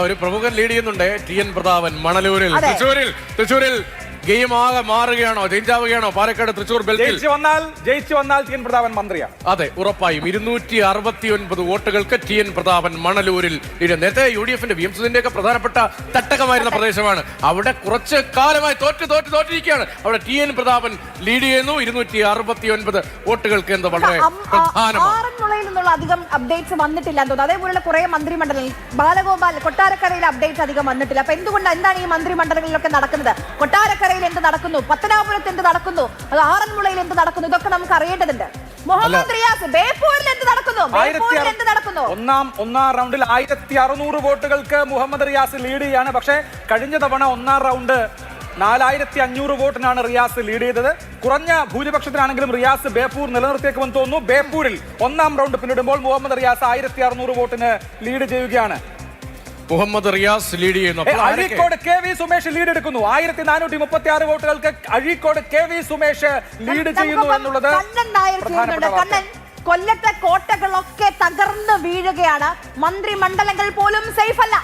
ഒരു പ്രമുഖൻ ലീഡ് ചെയ്യുന്നുണ്ട്. ടി.എൻ. പ്രതാപൻ മണലൂരിൽ. തൃശ്ശൂരിൽ ഗെയിം ആകെ മാറുകയാണോ, ചേഞ്ച് ആവുകയാണോ? പാലക്കാട് തൃശ്ശൂർ ബെൽറ്റിൽ ജയിച്ചു വന്നാൽ ടി.എൻ. പ്രതാപൻ മന്ത്രിയാണ്. അതെ, ഉറപ്പായും 269 വോട്ടുകൾക്ക് ടി.എൻ. പ്രതാപൻ മണലൂരിൽ. നേരത്തെ UDF-ന്റെ VM സുധീന്റെ ഒക്കെ പ്രധാനപ്പെട്ട തട്ടകമായിരുന്ന പ്രദേശമാണ്. അവിടെ കുറച്ച് കാലമായി തോറ്റിരിക്കുകയാണ്. അവിടെ ടി.എൻ. പ്രതാപൻ ലീഡ് ചെയ്യുന്നു 269 വോട്ടുകൾക്ക്. എന്ത് വളരെ പ്രധാനമാണ്. അധികം അപ്ഡേറ്റ്സ് വന്നിട്ടില്ല എന്ന് തോന്നുന്നു. അതേപോലുള്ള കുറെ മന്ത്രിമണ്ഡലങ്ങൾ, ബാലഗോപാൽ കൊട്ടാരക്കരയിലെ അപ്ഡേറ്റ്സ് അധികം വന്നിട്ടില്ല. അപ്പൊ എന്താണ് ഈ മന്ത്രിമണ്ഡലങ്ങളിലൊക്കെ നടക്കുന്നത്? കൊട്ടാരക്കരയിൽ എന്ത് നടക്കുന്നു, പത്തനാപുരത്ത് എന്ത് നടക്കുന്നു, അത് ആറന്മുളയിൽ എന്ത് നടക്കുന്നു, ഇതൊക്കെ നമുക്ക് അറിയേണ്ടതുണ്ട്. മുഹമ്മദ് റിയാസ് ബേപ്പൂരിൽ എന്ത് നടക്കുന്നു? ഒന്നാം റൗണ്ടിൽ 1600 വോട്ടുകൾക്ക് മുഹമ്മദ് റിയാസ് ലീഡ് ചെയ്യാണ്. പക്ഷേ കഴിഞ്ഞ തവണ ഒന്നാം റൗണ്ട് 4500 വോട്ടിനാണ് റിയാസ് ലീഡ് ചെയ്തത്. കുറഞ്ഞ ഭൂരിപക്ഷത്തിനാണെങ്കിലും റിയാസ് ബേപ്പൂർ നിലനിർത്തിയേക്കുമെന്ന് തോന്നുന്നു. ബേപ്പൂരിൽ ഒന്നാം റൗണ്ട് പിന്നിടുമ്പോൾ മുഹമ്മദ് റിയാസ് 1600 വോട്ടിന് ലീഡ് ചെയ്യുകയാണ്. മുഹമ്മദ് റിയാസ് ലീഡ് ചെയ്യുന്നു. അഴീക്കോട് KV സുമേഷ് ലീഡ് എടുക്കുന്നു. 1436 വോട്ടുകൾക്ക് അഴീക്കോട് KV സുമേഷ് ലീഡ് ചെയ്യുന്നു എന്നുള്ളത് കൊല്ലത്തെ കോട്ടകളൊക്കെ തകർന്ന് വീഴുകയാണ്. മന്ത്രിമണ്ഡലങ്ങൾ പോലും സേഫ് അല്ല.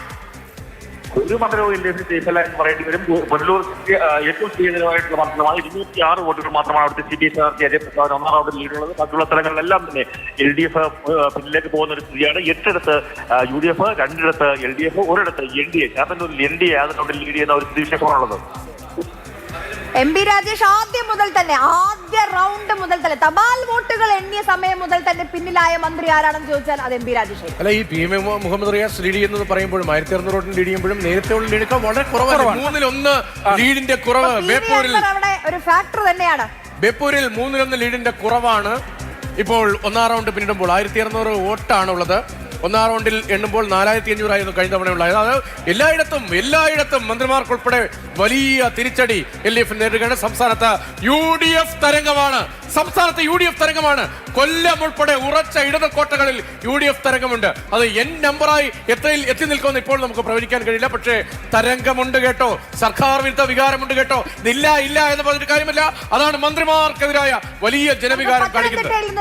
ഒരു മണ്ഡലവും LDF സേഫല്ല എന്ന് പറയേണ്ടി വരും. പുനലൂർ ഏറ്റവും ചെയ്തതായിട്ടുള്ള മണ്ഡലമാണ്. 206 വോട്ടുകൾ മാത്രമാണ് അവിടുത്തെ CPI സ്ഥാനാർത്ഥി അജയ് പ്രസാദ് ഒന്നാം റൗണ്ടിൽ ലീഡുള്ളത്. മറ്റുള്ള സ്ഥലങ്ങളിലെല്ലാം തന്നെ LDF പിന്നിലേക്ക് പോകുന്ന ഒരു സ്ഥിതിയാണ്. 8ഇടത്ത് UDF, 2ഇടത്ത് LDF, 1ഇടത്ത് NDA. ചാത്തന്നൂരിൽ NDA ആദ്യ റൗണ്ടിൽ ലീഡ് ചെയ്യുന്ന ഒരു സ്ഥിതിവിശേഷമാണുള്ളത്. MP രാജേഷ് ആദ്യ റൗണ്ട് മുതൽ തന്നെ തപാൽ വോട്ടുകൾ എണ്ണിയ സമയം മുതൽ തന്നെ പിന്നിലായ മന്ത്രി ആരാണെന്ന് ചോദിച്ചാൽ അത് MP രാജേഷ്. അല്ല, ഈ PM മുഹമ്മദ് റിയാസ് ലീഡ് ചെയ്യുന്നത് പറയുമ്പോഴും 1600 വോട്ടിന് ലീഡ് ചെയ്യുമ്പോഴും നേരത്തെ ഉള്ള ലീഡ് വളരെ കുറവാണ്. 3-1 ലീഡിന്റെ കുറവ് ബേപ്പൂരിൽ ഒരു ഫാക്ടർ തന്നെയാണ്. ബേപ്പൂരിൽ 3-1 ലീഡിന്റെ കുറവാണ്. ഇപ്പോൾ ഒന്നാം റൗണ്ട് പിന്നിടുമ്പോൾ 1600 വോട്ടാണ് ഉള്ളത്. ഒന്നാം റൗണ്ടിൽ എണ്ണുമ്പോൾ 4500 ആയിരുന്നു കഴിഞ്ഞ തവണ ഉണ്ടായത്. അത് എല്ലായിടത്തും മന്ത്രിമാർക്കുൾപ്പെടെ വലിയ തിരിച്ചടി LDF നേരിടുകയാണ്. സംസ്ഥാനത്ത് UDF തരംഗമാണ്. കൊല്ലം ഉൾപ്പെടെ ഉറച്ച ഇടത് കോട്ടകളിൽ UDF തരംഗമുണ്ട്. അത് നമ്പറായി എത്രയിൽ എത്തി നിൽക്കുമെന്ന് ഇപ്പോൾ നമുക്ക് പ്രവചിക്കാൻ കഴിയില്ല. പക്ഷേ തരംഗമുണ്ട് കേട്ടോ, സർക്കാർ വിരുദ്ധ വികാരമുണ്ട് കേട്ടോ. ഇല്ല എന്ന് പറഞ്ഞിട്ട് കാര്യമില്ല. അതാണ് മന്ത്രിമാർക്കെതിരായ വലിയ ജനവികാരം കാണിക്കുന്നത്.